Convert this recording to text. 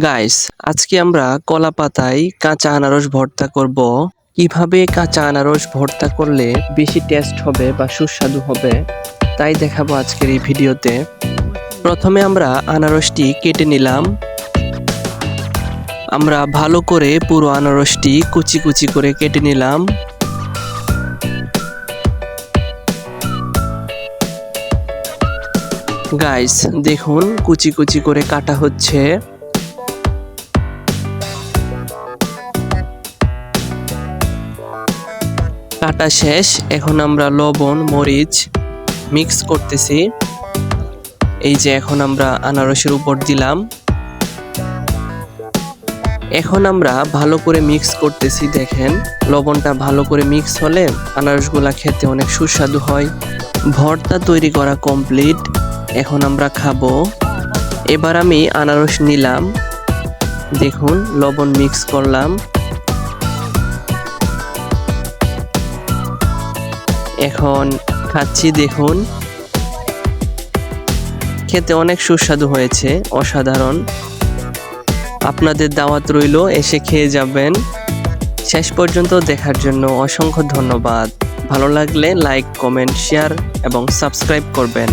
Guys, আজকে আমরা কলা পাতায় কাঁচা আনারস ভর্তা করব। কিভাবে কাঁচা আনারস ভর্তা করলে বেশি টেস্ট হবে বা সুস্বাদু হবে তাই দেখাবো আজকের এই ভিডিওতে। প্রথমে আমরা আনারসটি কেটে নিলাম। আমরা ভালো করে পুরো আনারসটি কুচি কুচি করে কেটে নিলাম। গাইস, দেখুন কুচি কুচি করে কাটা হচ্ছে। কাটা শেষ। এখন আমরা লবণ মরিচ মিক্স করতেছি। এই যে এখন আমরা আনারসের উপর দিলাম। এখন আমরা ভালো করে মিক্স করতেছি। দেখেন, লবণটা ভালো করে মিক্স হলে আনারসগুলা খেতে অনেক সুস্বাদু হয়। ভর্তা তৈরি করা কমপ্লিট। এখন আমরা খাবো। এবার আমি আনারস নিলাম। দেখুন, লবণ মিক্স করলাম। এখন খাচ্ছি। দেখুন, খেতে অনেক সুস্বাদু হয়েছে, অসাধারণ। আপনাদের দাওয়াত রইল, এসে খেয়ে যাবেন। শেষ পর্যন্ত দেখার জন্য অসংখ্য ধন্যবাদ। ভালো লাগলে লাইক, কমেন্ট, শেয়ার এবং সাবস্ক্রাইব করবেন।